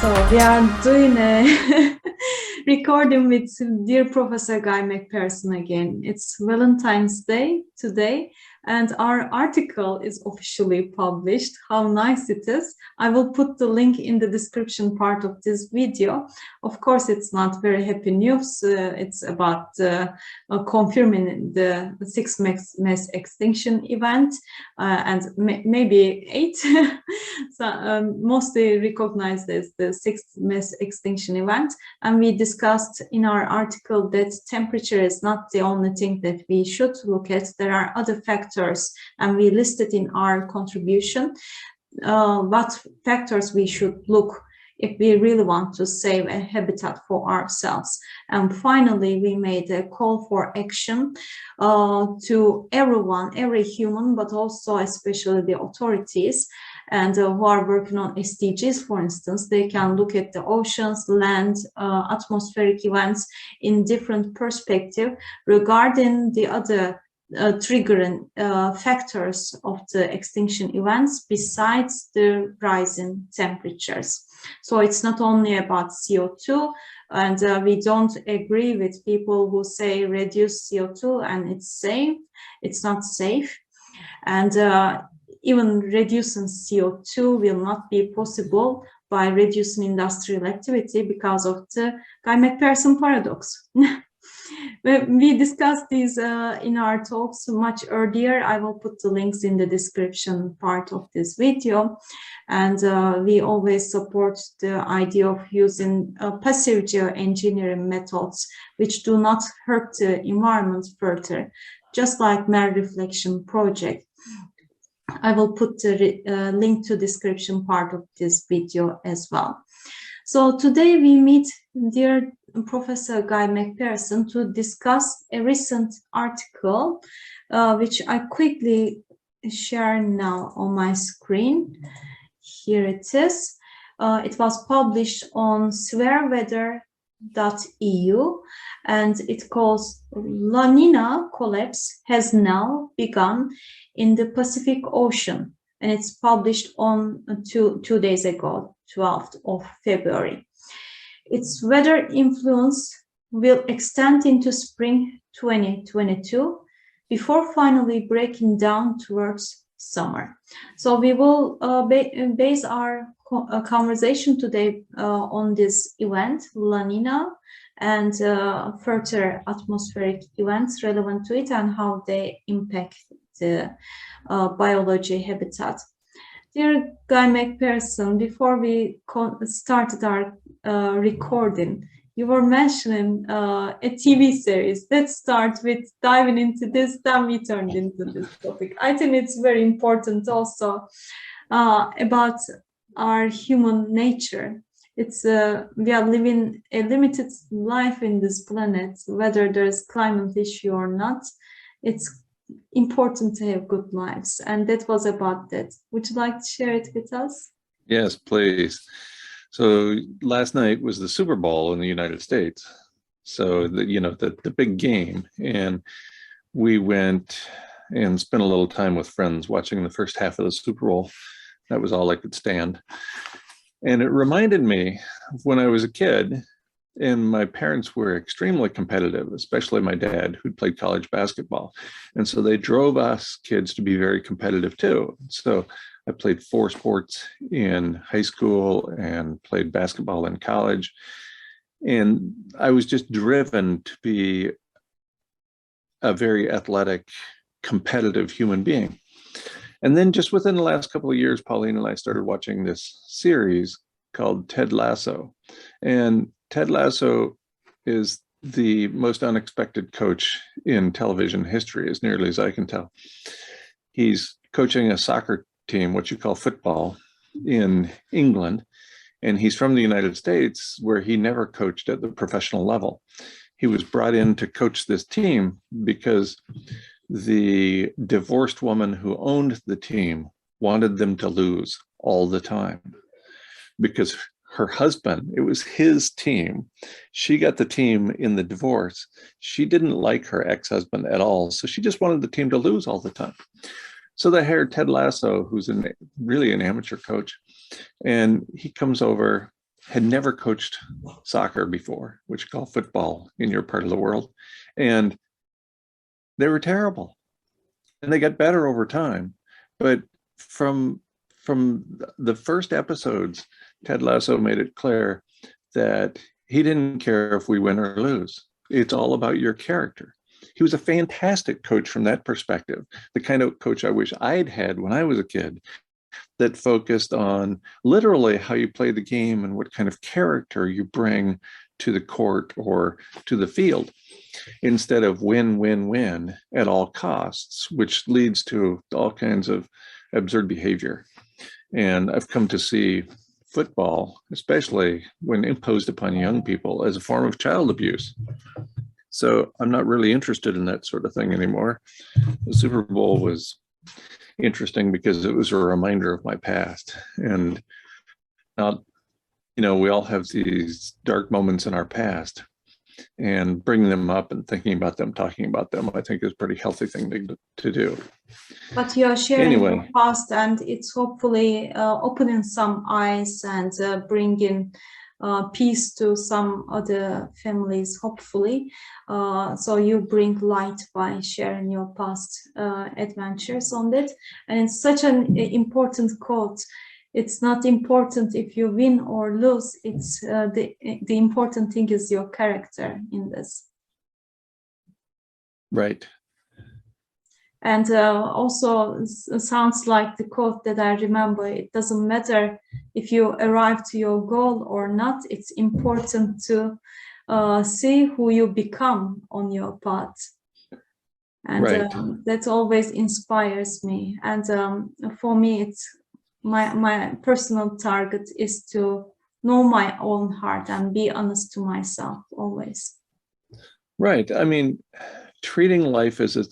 So we are doing a recording with dear Professor Guy McPherson again. It's Valentine's Day today, and our article is officially published. How nice it is. I will put the link in the description part of this video. Of course, it's not very happy news. It's about confirming the sixth mass extinction event, and maybe 8. So mostly recognized as the sixth mass extinction event. And we discussed in our article that temperature is not the only thing that we should look at. There are other factors, and we listed in our contribution what factors we should look if we really want to save a habitat for ourselves. And finally, we made a call for action to everyone, every human, but also especially the authorities and who are working on SDGs, for instance. They can look at the oceans, land, atmospheric events in different perspective regarding the other triggering factors of the extinction events besides the rising temperatures. So it's not only about CO2, and we don't agree with people who say reduce CO2 and it's safe. It's not safe. And even reducing CO2 will not be possible by reducing industrial activity because of the Guy McPherson paradox. We discussed these in our talks much earlier. I will put the links in the description part of this video. And we always support the idea of using passive geoengineering methods which do not hurt the environment further, just like Mer Reflection project. I will put the link to description part of this video as well. So today we meet dear Professor Guy McPherson to discuss a recent article, which I quickly share now on my screen. Here it is. It was published on swearweather.eu, and it calls La Nina collapse has now begun in the Pacific Ocean, and it's published on two days ago, 12th of February. Its weather influence will extend into spring 2022 before finally breaking down towards summer. So we will base our conversation today on this event, La Nina, and further atmospheric events relevant to it and how they impact the biology habitat. Dear Guy McPherson, before we started our recording, you were mentioning a TV series. Let's start with diving into this, then we turned into this topic. I think it's very important also about our human nature. It's we are living a limited life in this planet, whether there's climate issue or not. It's important to have good lives, and that was about that. Would you like to share it with us? Yes, please. So last night was the Super Bowl in the United States. So the big game, and we went and spent a little time with friends watching the first half of the Super Bowl. That was all I could stand. And it reminded me of when I was a kid, and my parents were extremely competitive, especially my dad, who'd played college basketball. And so they drove us kids to be very competitive too. So I played 4 sports in high school and played basketball in college. And I was just driven to be a very athletic, competitive human being. And then just within the last couple of years, Pauline and I started watching this series called Ted Lasso. And Ted Lasso is the most unexpected coach in television history, as nearly as I can tell. He's coaching a soccer team, what you call football, in England. And he's from the United States, where he never coached at the professional level. He was brought in to coach this team because the divorced woman who owned the team wanted them to lose all the time, because her husband, it was his team. She got the team in the divorce. She didn't like her ex-husband at all, so she just wanted the team to lose all the time. So they hired Ted Lasso, who's really an amateur coach, and he comes over had never coached soccer before, which you call football in your part of the world. And they were terrible. And they got better over time. But from the first episodes, Ted Lasso made it clear that he didn't care if we win or lose. It's all about your character. He was a fantastic coach from that perspective, the kind of coach I wish I'd had when I was a kid, that focused on literally how you play the game and what kind of character you bring to the court or to the field, instead of win, win, win at all costs, which leads to all kinds of absurd behavior. And I've come to see football, especially when imposed upon young people, as a form of child abuse. So I'm not really interested in that sort of thing anymore. The Super Bowl was interesting because it was a reminder of my past. And now, we all have these dark moments in our past, and bringing them up and thinking about them, talking about them, I think is a pretty healthy thing to do. But you are sharing your past, and it's hopefully opening some eyes and bringing peace to some other families, hopefully. So you bring light by sharing your past adventures on that. And it's such an important quote. It's not important if you win or lose. It's the important thing is your character in this. Right. And also it sounds like the quote that I remember, it doesn't matter if you arrive to your goal or not. It's important to see who you become on your path. And right. That always inspires me. And for me, it's my personal target is to know my own heart and be honest to myself always. Right. I mean, treating life as if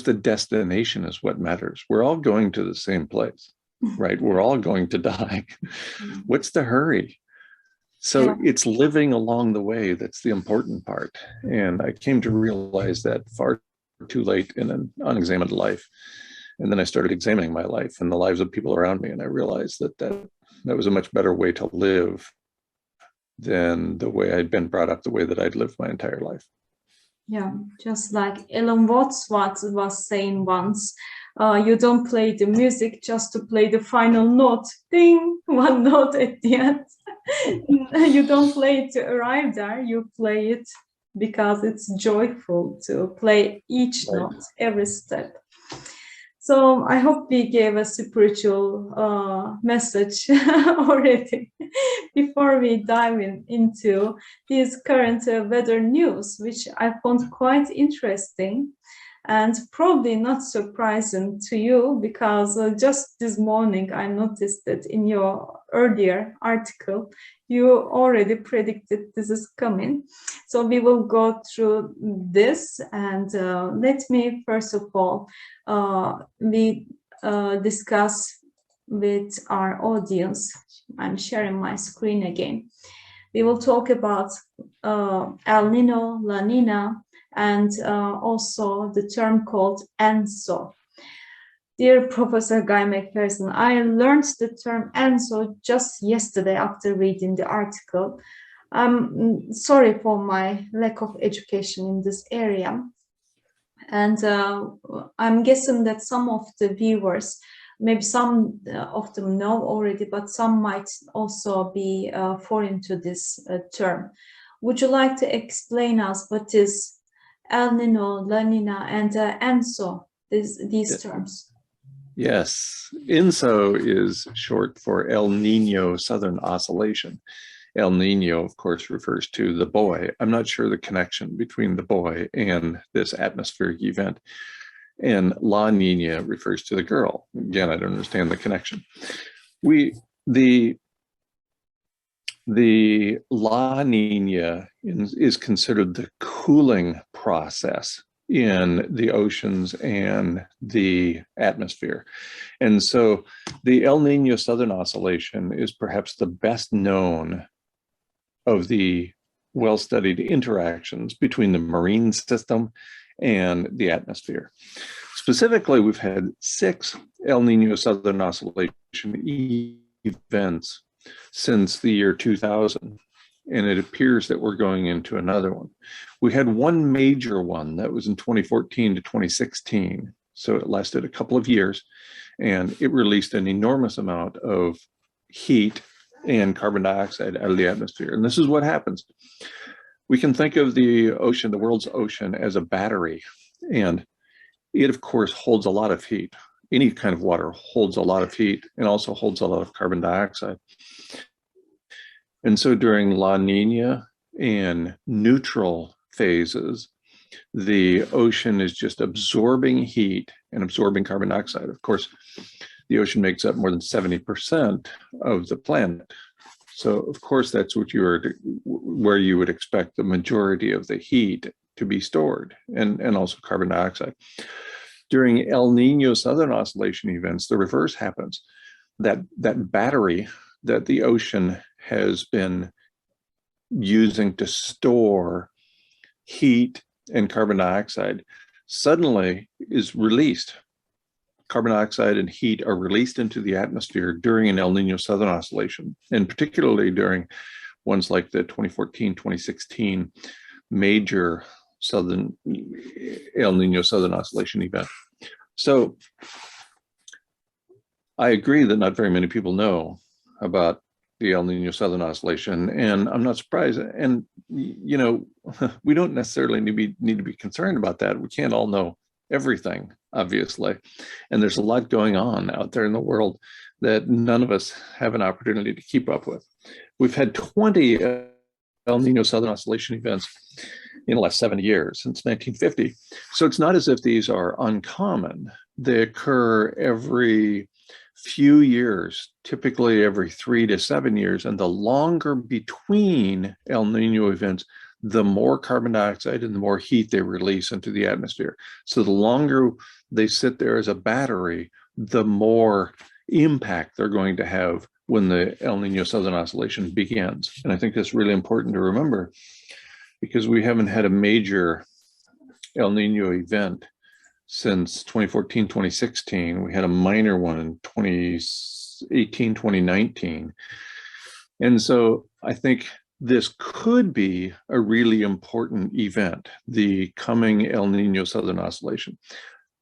the destination is what matters. We're all going to the same place, right? We're all going to die. What's the hurry? So it's living along the way that's the important part. And I came to realize that far too late in an unexamined life. And then I started examining my life and the lives of people around me. And I realized that was a much better way to live than the way I'd been brought up, the way that I'd lived my entire life. Yeah, just like Alan Watts was saying once, you don't play the music just to play the final note, ding, one note at the end. You don't play it to arrive there, you play it because it's joyful to play each note, every step. So I hope we gave a spiritual message already before we dive into these current weather news, which I found quite interesting and probably not surprising to you, because just this morning I noticed that in your earlier article, you already predicted this is coming. So we will go through this, and let me first of all, we discuss with our audience. I'm sharing my screen again. We will talk about El Nino, La Nina, and also the term called ENSO. Dear Professor Guy McPherson, I learned the term ENSO just yesterday after reading the article. I'm sorry for my lack of education in this area. And I'm guessing that some of the viewers, maybe some of them know already, but some might also be foreign to this term. Would you like to explain us what is El Nino, La Nina, and ENSO, these terms? Yes, ENSO is short for El Nino Southern Oscillation. El Nino, of course, refers to the boy. I'm not sure the connection between the boy and this atmospheric event. And La Nina refers to the girl. Again, I don't understand the connection. The La Nina is considered the cooling process in the oceans and the atmosphere. And so the El Nino Southern Oscillation is perhaps the best known of the well-studied interactions between the marine system and the atmosphere. Specifically, we've had 6 El Nino Southern Oscillations events since the year 2000. And it appears that we're going into another one. We had one major one that was in 2014 to 2016. So it lasted a couple of years, and it released an enormous amount of heat and carbon dioxide out of the atmosphere. And this is what happens. We can think of the ocean, the world's ocean, as a battery. And it, of course, holds a lot of heat. Any kind of water holds a lot of heat and also holds a lot of carbon dioxide. And so during La Nina and neutral phases, the ocean is just absorbing heat and absorbing carbon dioxide. Of course, the ocean makes up more than 70% of the planet. So of course, that's what where you would expect the majority of the heat to be stored, and also carbon dioxide. During El Nino Southern Oscillation events, the reverse happens. That battery that the ocean has been using to store heat and carbon dioxide suddenly is released. Carbon dioxide and heat are released into the atmosphere during an El Nino Southern Oscillation, and particularly during ones like the 2014, 2016 major El Nino Southern Oscillation event. So I agree that not very many people know about the El Nino Southern Oscillation, and I'm not surprised. And you know, we don't necessarily need to be concerned about that. We can't all know everything, obviously, and there's a lot going on out there in the world that none of us have an opportunity to keep up with. We've had 20 El Nino Southern Oscillation events in the last 7 years, since 1950. So it's not as if these are uncommon. They occur every few years, typically every 3 to 7 years, and the longer between El Nino events, the more carbon dioxide and the more heat they release into the atmosphere. So the longer they sit there as a battery, the more impact they're going to have when the El Nino Southern Oscillation begins. And I think that's really important to remember, because we haven't had a major El Nino event since 2014, 2016. We had a minor one in 2018, 2019. And so I think this could be a really important event, the coming El Nino Southern Oscillation.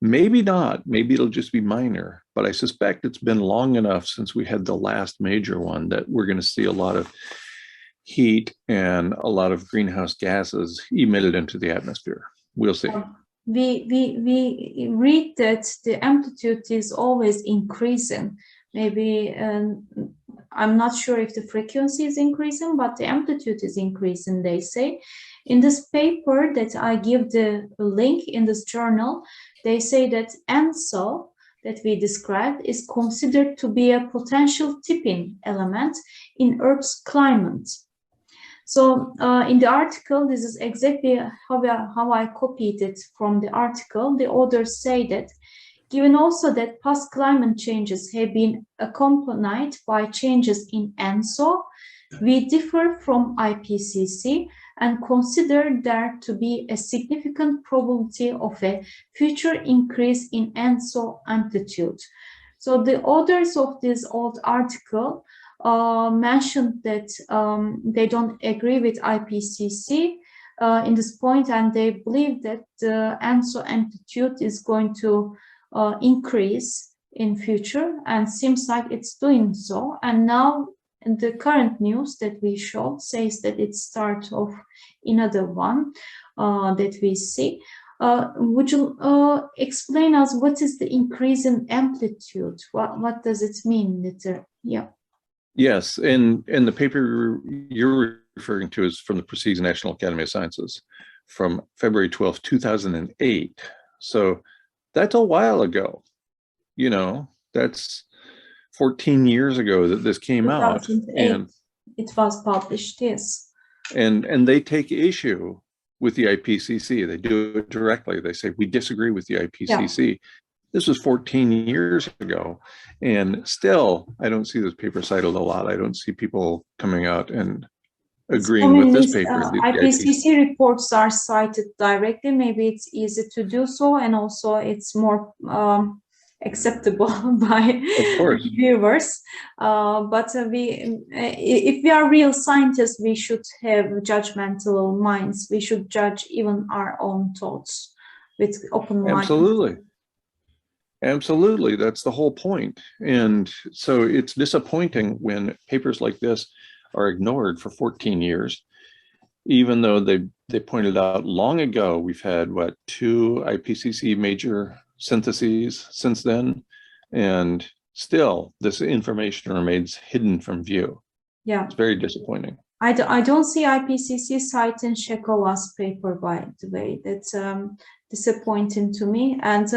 Maybe not, maybe it'll just be minor, but I suspect it's been long enough since we had the last major one that we're going to see a lot of heat and a lot of greenhouse gases emitted into the atmosphere. We'll see. We read that the amplitude is always increasing. Maybe I'm not sure if the frequency is increasing, but the amplitude is increasing, they say. In this paper that I give the link in this journal, they say that ENSO that we described is considered to be a potential tipping element in Earth's climate. So in the article, this is exactly how I copied it from the article. The authors say that given also that past climate changes have been accompanied by changes in ENSO, we differ from IPCC and consider there to be a significant probability of a future increase in ENSO amplitude. So the authors of this old article mentioned that they don't agree with IPCC in this point, and they believe that the ENSO amplitude is going to increase in future, and seems like it's doing so. And now in the current news that we showed says that it's start of another one that we see. Would you explain us what is the increase in amplitude? What does it mean? Yeah. Yes, and the paper you're referring to is from the Proceedings National Academy of Sciences from February 12th, 2008. So that's a while ago. You know, that's 14 years ago that this came out. And it was published, yes. And they take issue with the IPCC. They do it directly. They say, we disagree with the IPCC. Yeah. This was 14 years ago, and still, I don't see this paper cited a lot. I don't see people coming out and agreeing with this paper. IPCC reports are cited directly. Maybe it's easy to do so, and also it's more acceptable by Of course. viewers. But if we are real scientists, we should have judgmental minds. We should judge even our own thoughts with open mind. Absolutely. Absolutely. That's the whole point. And so it's disappointing when papers like this are ignored for 14 years, even though they pointed out long ago, we've had, what, 2 IPCC major syntheses since then, and still this information remains hidden from view. Yeah. It's very disappointing. I don't see IPCC citing Shekova's paper, by the way. That's disappointing to me. And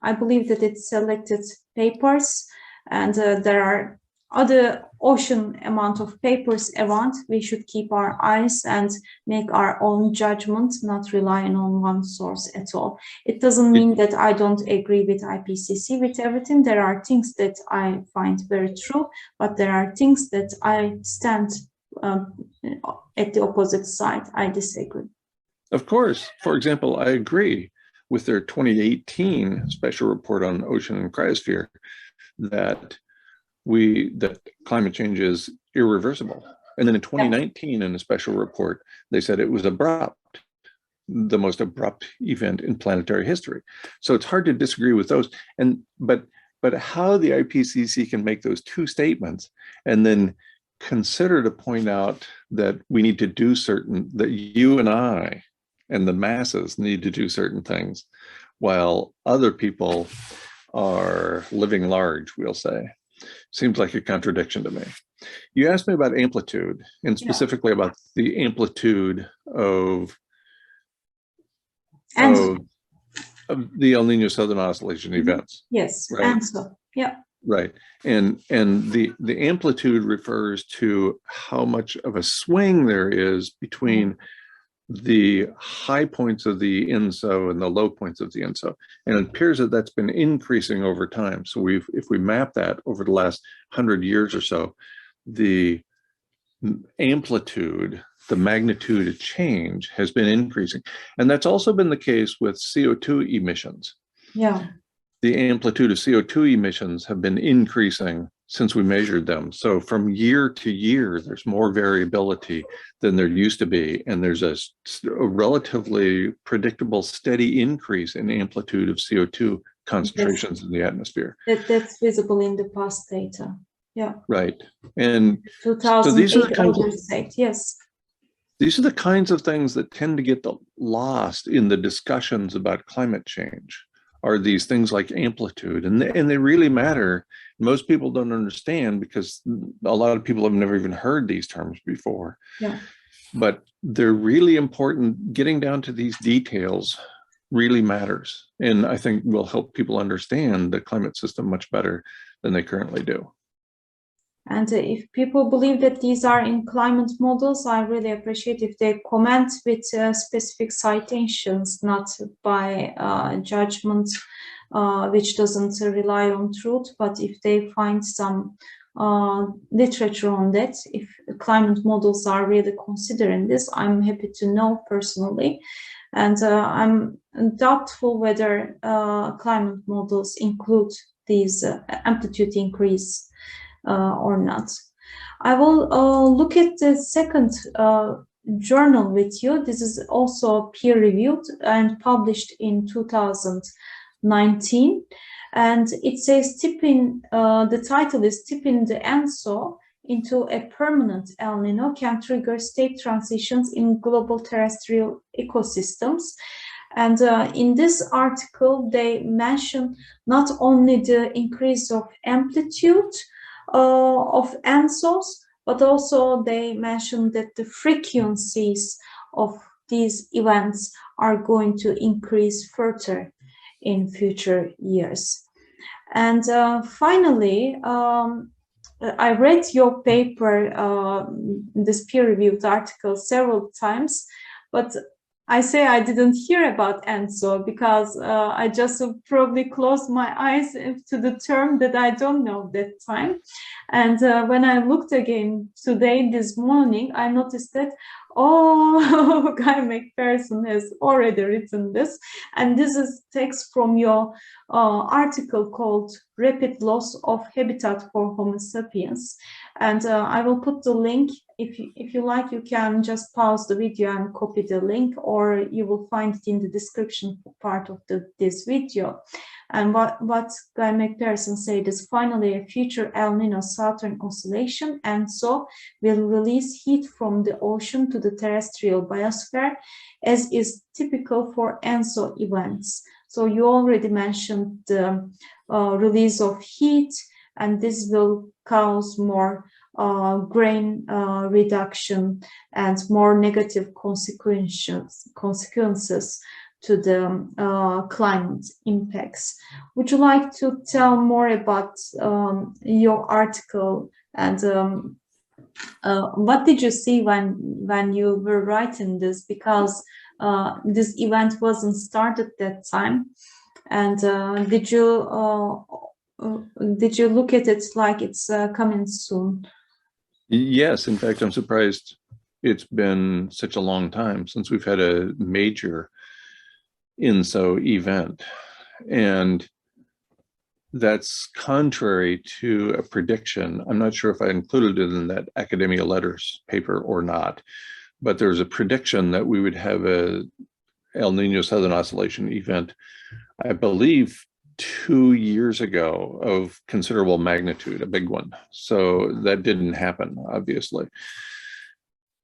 I believe that it's selected papers, and there are other ocean amount of papers around. We should keep our eyes and make our own judgment, not relying on one source at all. It doesn't mean that I don't agree with IPCC with everything. There are things that I find very true, but there are things that I stand at the opposite side. I disagree. Of course. For example, I agree with their 2018 special report on ocean and cryosphere that climate change is irreversible. And then in 2019, in a special report, they said it was abrupt, the most abrupt event in planetary history. So it's hard to disagree with those. But how the IPCC can make those 2 statements and then consider to point out that we need to do that you and I and the masses need to do certain things, while other people are living large, we'll say, seems like a contradiction to me. You asked me about amplitude, and specifically about the amplitude of the El Nino Southern Oscillation events. Yes, right? answer. Yeah. Right. And the amplitude refers to how much of a swing there is between the high points of the ENSO and the low points of the ENSO. And it appears that that's been increasing over time. So if we map that over the last 100 years or so, the amplitude, the magnitude of change has been increasing. And that's also been the case with CO2 emissions. Yeah. The amplitude of CO2 emissions have been increasing since we measured them. So from year to year, there's more variability than there used to be. And there's a relatively predictable, steady increase in amplitude of CO2 concentrations in the atmosphere. That's visible in the past data. Yeah. Right. And 2008, so these are the kinds of, yes. These are the kinds of things that tend to get lost in the discussions about climate change. Are these things like amplitude, and they really matter. Most people don't understand because a lot of people have never even heard these terms before. Yeah. But they're really important. Getting down to these details really matters, and I think will help people understand the climate system much better than they currently do. And if people believe that these are in climate models, I really appreciate if they comment with specific citations, not by judgment, which doesn't rely on truth, but if they find some literature on that, if climate models are really considering this, I'm happy to know personally. And I'm doubtful whether climate models include these amplitude increase or not. I will look at the second journal with you. This is also peer-reviewed and published in 2019. And it says the title is Tipping the ENSO into a Permanent El Nino Can Trigger State Transitions in Global Terrestrial Ecosystems. And in this article, they mention not only the increase of amplitude of ENSOs, but also they mentioned that the frequencies of these events are going to increase further in future years. And finally, I read your paper, this peer-reviewed article, several times, but I say I didn't hear about ENSO because I just probably closed my eyes to the term that I don't know that time. And when I looked again today, this morning, I noticed that Oh, Guy McPherson has already written this, and this is text from your article called "Rapid Loss of Habitat for Homo sapiens," and I will put the link. If you like, you can just pause the video and copy the link, or you will find it in the description part of this video. And what Guy McPherson said is finally a future El Nino southern oscillation, and so will release heat from the ocean to the terrestrial biosphere, as is typical for ENSO events. So you already mentioned the release of heat, and this will cause more grain reduction and more negative consequences to the climate impacts. Would you like to tell more about your article, and what did you see when you were writing this? Because this event wasn't started that time, and did you look at it like it's coming soon? Yes, in fact, I'm surprised it's been such a long time since we've had a major INSO event. And that's contrary to a prediction. I'm not sure if I included it in that Academia Letters paper or not, but there's a prediction that we would have a El Nino Southern Oscillation event, I believe 2 years ago, of considerable magnitude, a big one. So that didn't happen, obviously.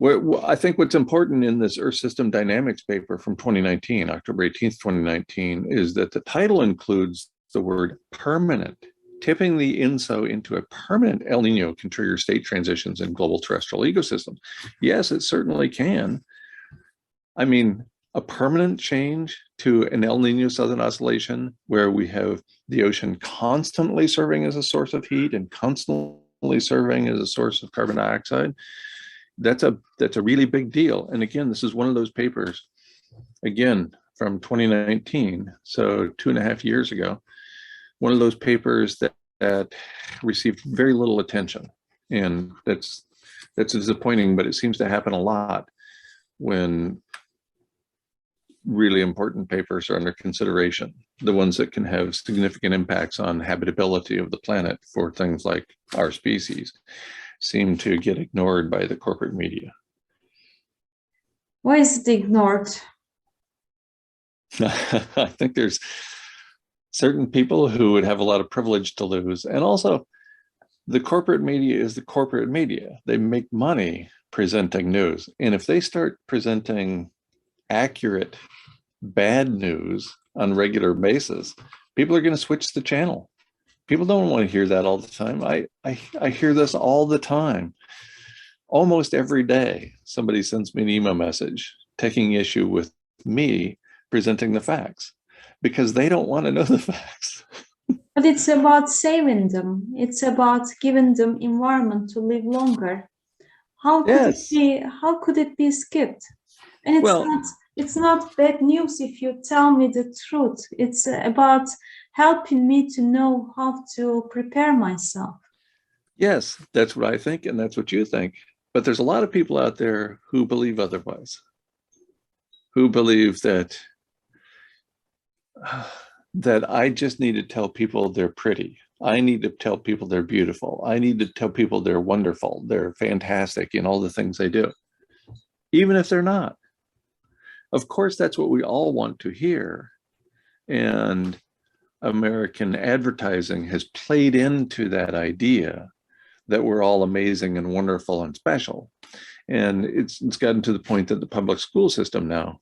I think what's important in this Earth System Dynamics paper from 2019, October 18th, 2019, is that the title includes the word permanent. Tipping the INSO into a permanent El Nino can trigger state transitions in global terrestrial ecosystems. Yes, it certainly can. I mean, a permanent change to an El Nino Southern Oscillation where we have the ocean constantly serving as a source of heat and constantly serving as a source of carbon dioxide, that's a really big deal. And again, this is one of those papers, again, from 2019, so 2.5 years ago, one of those papers that received very little attention. And that's disappointing, but it seems to happen a lot when really important papers are under consideration, the ones that can have significant impacts on habitability of the planet for things like our species seem to get ignored by the corporate media. Why is it ignored? I think there's certain people who would have a lot of privilege to lose. And also, the corporate media is the corporate media. They make money presenting news. And if they start presenting accurate bad news on a regular basis, people are going to switch the channel. People don't want to hear that all the time. I hear this all the time. Almost every day, somebody sends me an email message taking issue with me presenting the facts because they don't want to know the facts. But it's about saving them. It's about giving them environment to live longer. How could it be skipped? And it's not bad news if you tell me the truth. It's about helping me to know how to prepare myself. Yes, that's what I think, and that's what you think. But there's a lot of people out there who believe otherwise, who believe that I just need to tell people they're pretty. I need to tell people they're beautiful. I need to tell people they're wonderful, they're fantastic in all the things they do, even if they're not. Of course, that's what we all want to hear. And American advertising has played into that idea that we're all amazing and wonderful and special. And it's gotten to the point that the public school system now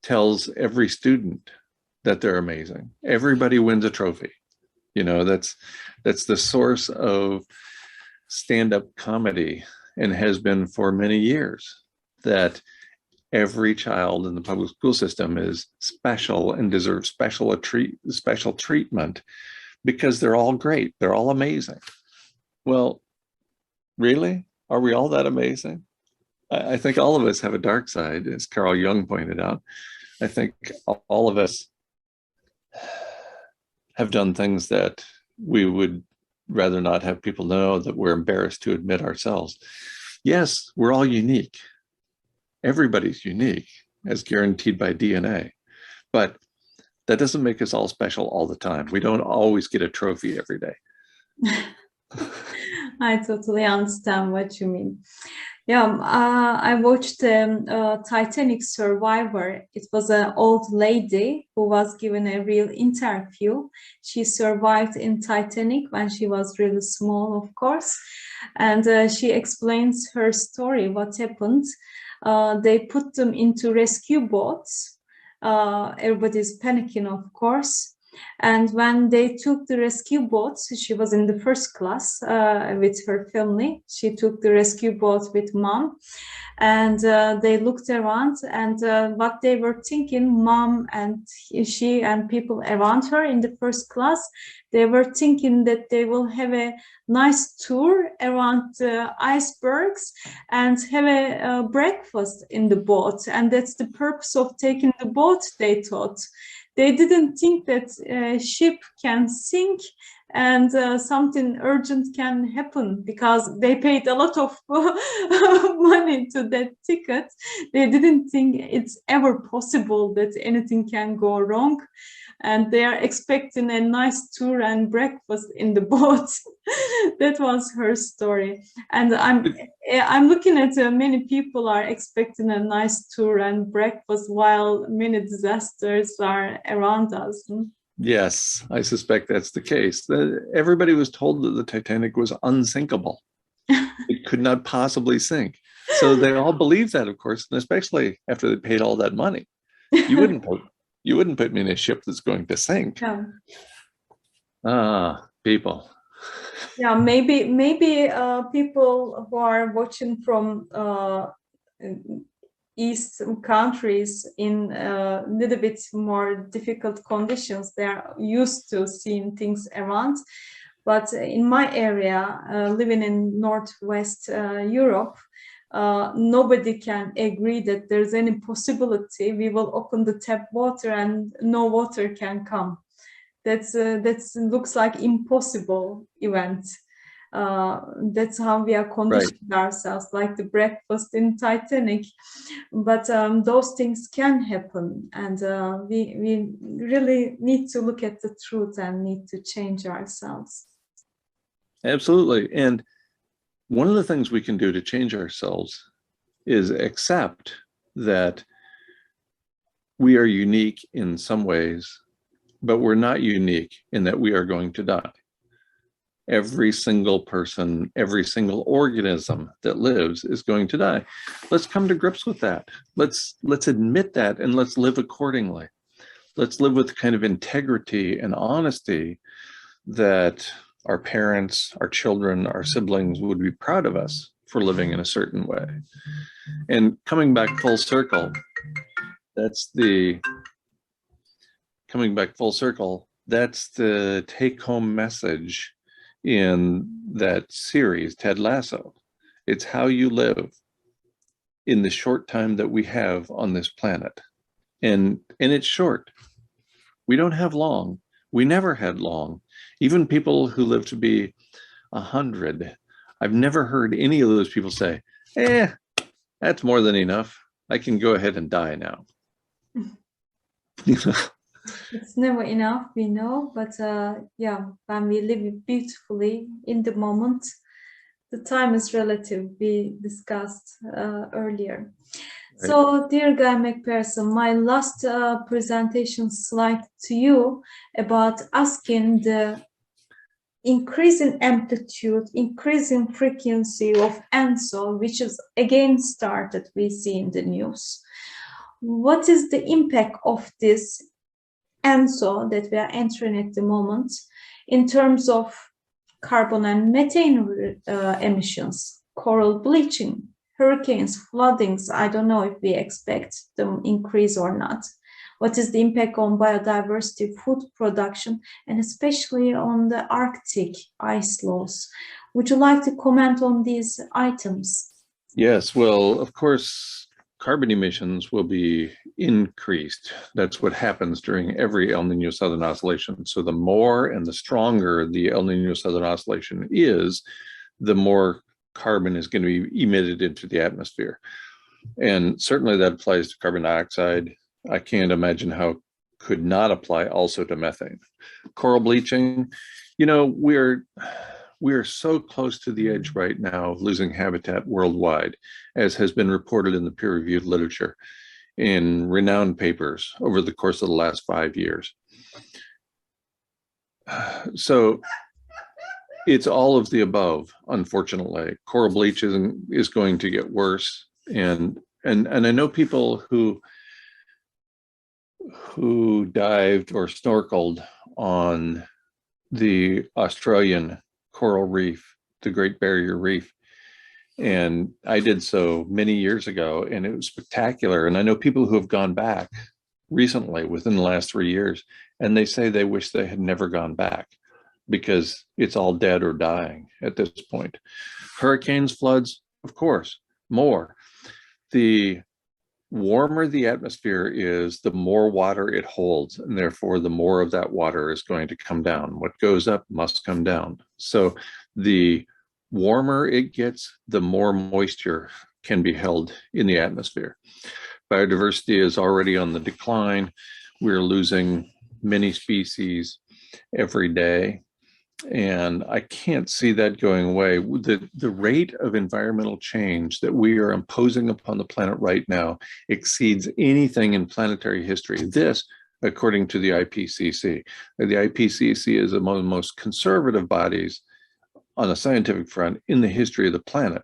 tells every student that they're amazing. Everybody wins a trophy. You know, that's the source of stand-up comedy and has been for many years, that every child in the public school system is special and deserves special treatment because they're all great. They're all amazing. Well, really? Are we all that amazing? I think all of us have a dark side, as Carl Jung pointed out. I think all of us have done things that we would rather not have people know, that we're embarrassed to admit ourselves. Yes, we're all unique. Everybody's unique as guaranteed by DNA, but that doesn't make us all special all the time. We don't always get a trophy every day. I totally understand what you mean. Yeah, I watched Titanic Survivor. It was an old lady who was given a real interview. She survived in Titanic when she was really small, of course. And she explains her story, what happened. They put them into rescue boats. Everybody's panicking, of course. And when they took the rescue boat, she was in the first class with her family. She took the rescue boat with mom, and they looked around, and what they were thinking, mom and she and people around her in the first class, they were thinking that they will have a nice tour around the icebergs and have a breakfast in the boat, and that's the purpose of taking the boat, they thought. They didn't think that a ship can sink and something urgent can happen, because they paid a lot of money to that ticket. They didn't think it's ever possible that anything can go wrong, and they are expecting a nice tour and breakfast in the boat. That was her story, and I'm looking at many people are expecting a nice tour and breakfast while many disasters are around us. Yes, I suspect that's the case. Everybody was told that the Titanic was unsinkable. It could not possibly sink. So they all believed that, of course, and especially after they paid all that money. You wouldn't put me in a ship that's going to sink. Yeah. People. Yeah, maybe people who are watching from East countries in a little bit more difficult conditions, they are used to seeing things around. But in my area, living in Northwest Europe, nobody can agree that there's any possibility we will open the tap water and no water can come. That's looks like impossible event. That's how we are conditioning ourselves, like the breakfast in Titanic. But those things can happen, and we really need to look at the truth and need to change ourselves. Absolutely. And one of the things we can do to change ourselves is accept that we are unique in some ways, but we're not unique in that we are going to die. Every single person, every single organism that lives is going to die. Let's come to grips with that. Let's admit that, and let's live accordingly. Let's live with kind of integrity and honesty that our parents, our children, our siblings would be proud of us for living in a certain way. And coming back full circle, that's the take-home message in that series, Ted Lasso. It's how you live in the short time that we have on this planet. And it's short. We don't have long. We never had long. Even people who live to be 100, I've never heard any of those people say, that's more than enough. I can go ahead and die now. It's never enough, we know, but yeah, when we live beautifully in the moment, the time is relative, we discussed earlier. Right. So, dear Guy McPherson, my last presentation slide to you about asking the increasing amplitude, increasing frequency of ENSO, which is again started, we see in the news. What is the impact of this ENSO that we are entering at the moment in terms of carbon and methane emissions, coral bleaching, hurricanes, floodings? I don't know if we expect them increase or not. What is the impact on biodiversity, food production, and especially on the Arctic ice loss? Would you like to comment on these items? Yes, well, of course, carbon emissions will be increased. That's what happens during every El Nino Southern Oscillation. So the more and the stronger the El Nino Southern Oscillation is, the more carbon is going to be emitted into the atmosphere. And certainly that applies to carbon dioxide. I can't imagine how it could not apply also to methane. Coral bleaching, you know, we're so close to the edge right now of losing habitat worldwide, as has been reported in the peer-reviewed literature in renowned papers over the course of the last 5 years. So it's all of the above, unfortunately. Coral bleaching is going to get worse. And I know people who dived or snorkeled on the Australian coral reef, the Great Barrier Reef. And I did so many years ago, and it was spectacular. And I know people who have gone back recently within the last 3 years, and they say they wish they had never gone back because it's all dead or dying at this point. Hurricanes, floods, of course, more. The warmer the atmosphere is, the more water it holds, and therefore the more of that water is going to come down. What goes up must come down. So the warmer it gets, the more moisture can be held in the atmosphere. Biodiversity is already on the decline. We're losing many species every day, and I can't see that going away. The rate of environmental change that we are imposing upon the planet right now exceeds anything in planetary history. This, according to the IPCC. The IPCC is one of the most conservative bodies on a scientific front in the history of the planet.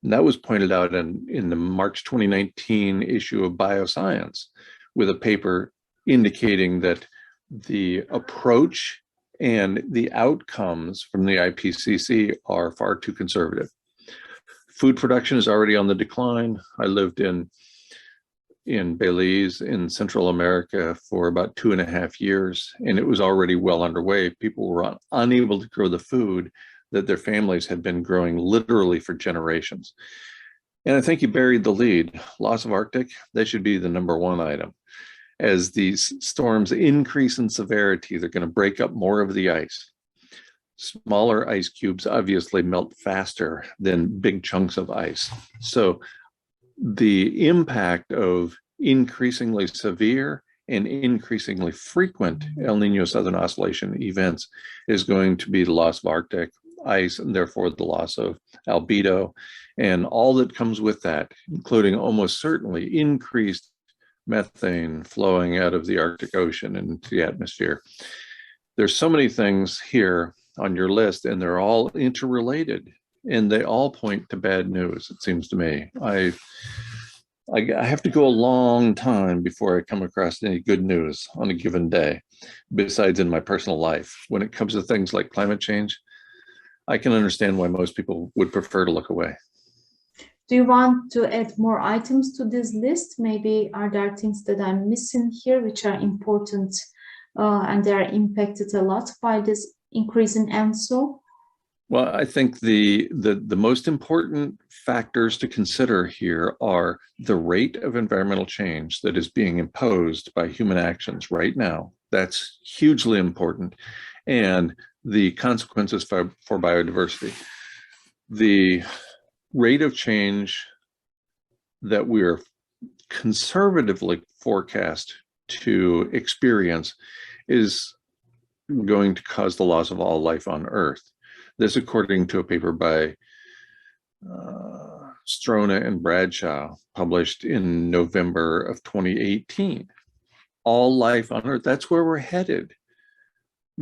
And that was pointed out in the March 2019 issue of Bioscience, with a paper indicating that the approach and the outcomes from the IPCC are far too conservative. Food production is already on the decline. I lived in Belize in Central America for about 2.5 years, and it was already well underway. People were unable to grow the food that their families had been growing literally for generations. And I think you buried the lead. Loss of Arctic, that should be the #1 item. As these storms increase in severity, they're going to break up more of the ice. Smaller ice cubes obviously melt faster than big chunks of ice. So the impact of increasingly severe and increasingly frequent El Nino Southern Oscillation events is going to be the loss of Arctic ice, and therefore the loss of albedo and all that comes with that, including almost certainly increased methane flowing out of the Arctic Ocean into the atmosphere. There's so many things here on your list, and they're all interrelated, and they all point to bad news, it seems to me. I have to go a long time before I come across any good news on a given day, besides in my personal life. When it comes to things like climate change, I can understand why most people would prefer to look away. Do you want to add more items to this list? Maybe are there things that I'm missing here which are important and they are impacted a lot by this increase in ENSO? Well, I think the most important factors to consider here are the rate of environmental change that is being imposed by human actions right now. That's hugely important. And the consequences for biodiversity. The rate of change that we're conservatively forecast to experience is going to cause the loss of all life on Earth. This, according to a paper by Strona and Bradshaw, published in November of 2018. All life on Earth, that's where we're headed,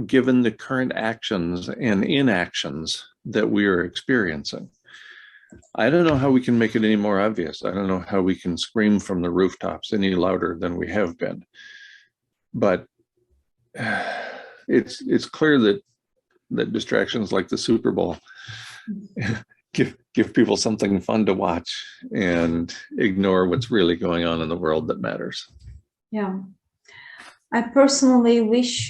given the current actions and inactions that we are experiencing. I don't know how we can make it any more obvious. I don't know how we can scream from the rooftops any louder than we have been. But it's clear that distractions like the Super Bowl give people something fun to watch and ignore what's really going on in the world that matters. Yeah. I personally wish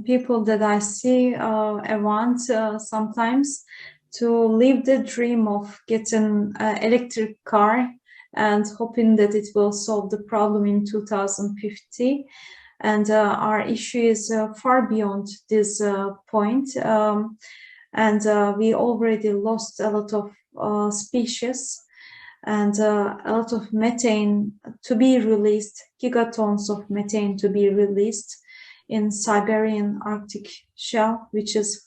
people that I see around sometimes to live the dream of getting an electric car and hoping that it will solve the problem in 2050. And our issue is far beyond this point. and we already lost a lot of species, and a lot of methane to be released, gigatons of methane to be released in Siberian Arctic shelf, which is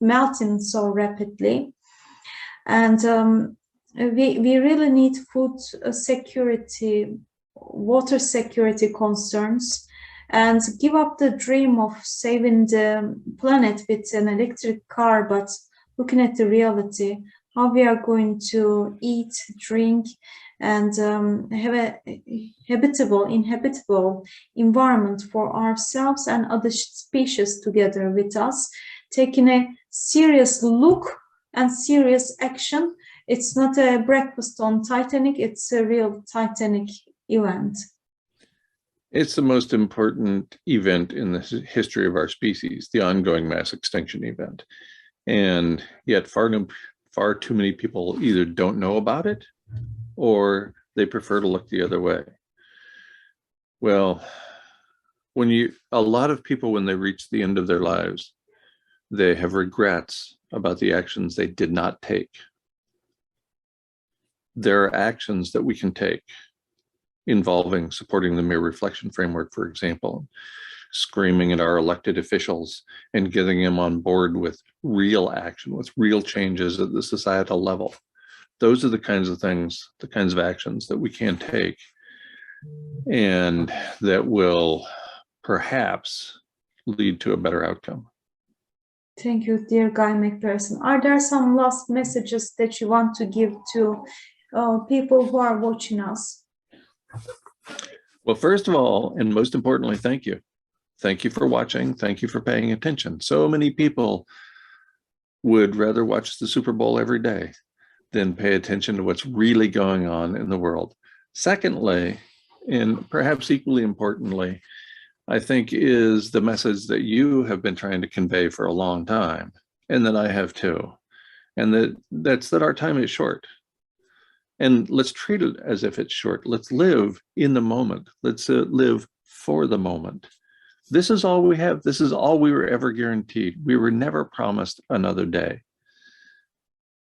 melting so rapidly. And we really need food security, water security concerns, and give up the dream of saving the planet with an electric car, but looking at the reality, how we are going to eat, drink, and have a inhabitable environment for ourselves and other species together with us, taking a serious look and serious action. It's not a breakfast on Titanic, it's a real Titanic event. It's the most important event in the history of our species, the ongoing mass extinction event. And yet far too many people either don't know about it or they prefer to look the other way. Well, a lot of people, when they reach the end of their lives, they have regrets about the actions they did not take. There are actions that we can take involving supporting the mere reflection framework, for example, screaming at our elected officials and getting them on board with real action, with real changes at the societal level. Those are the kinds of things, the kinds of actions that we can take and that will perhaps lead to a better outcome. Thank you, dear Guy McPherson. Are there some last messages that you want to give to people who are watching us? Well, first of all, and most importantly, thank you. Thank you for watching. Thank you for paying attention. So many people would rather watch the Super Bowl every day than pay attention to what's really going on in the world. Secondly, and perhaps equally importantly, I think is the message that you have been trying to convey for a long time, and that I have too. And that's that our time is short. And let's treat it as if it's short. Let's live in the moment. Let's live for the moment. This is all we have. This is all we were ever guaranteed. We were never promised another day.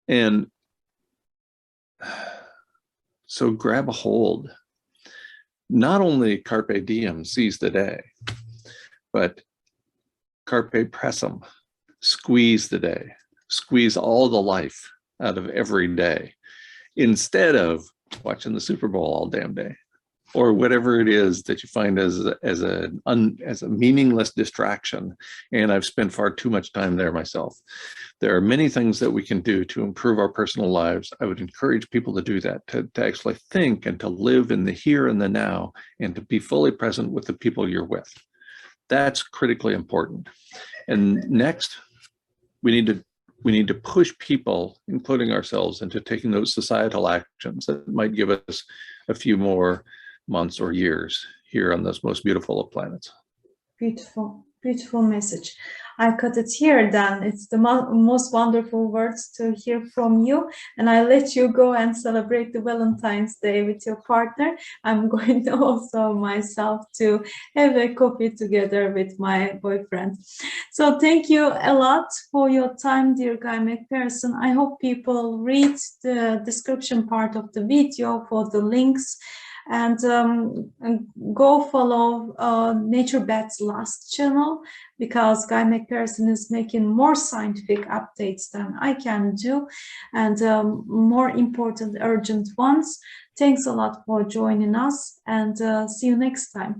And so grab a hold. Not only carpe diem, seize the day, but carpe pressum, squeeze the day, squeeze all the life out of every day, instead of watching the Super Bowl all damn day, or whatever it is that you find as a meaningless distraction. And I've spent far too much time there myself. There are many things that we can do to improve our personal lives. I would encourage people to do that, to actually think and to live in the here and the now, and to be fully present with the people you're with. That's critically important. And next, we need to push people, including ourselves, into taking those societal actions that might give us a few more months or years here on this most beautiful of planets. Beautiful, beautiful message. I cut it here then. It's the most wonderful words to hear from you. And I let you go and celebrate the Valentine's Day with your partner. I'm going to also myself to have a coffee together with my boyfriend. So thank you a lot for your time, dear Guy McPherson. I hope people read the description part of the video for the links. And go follow Nature Bat's last channel, because Guy McPherson is making more scientific updates than I can do, and more important, urgent ones. Thanks a lot for joining us, and see you next time.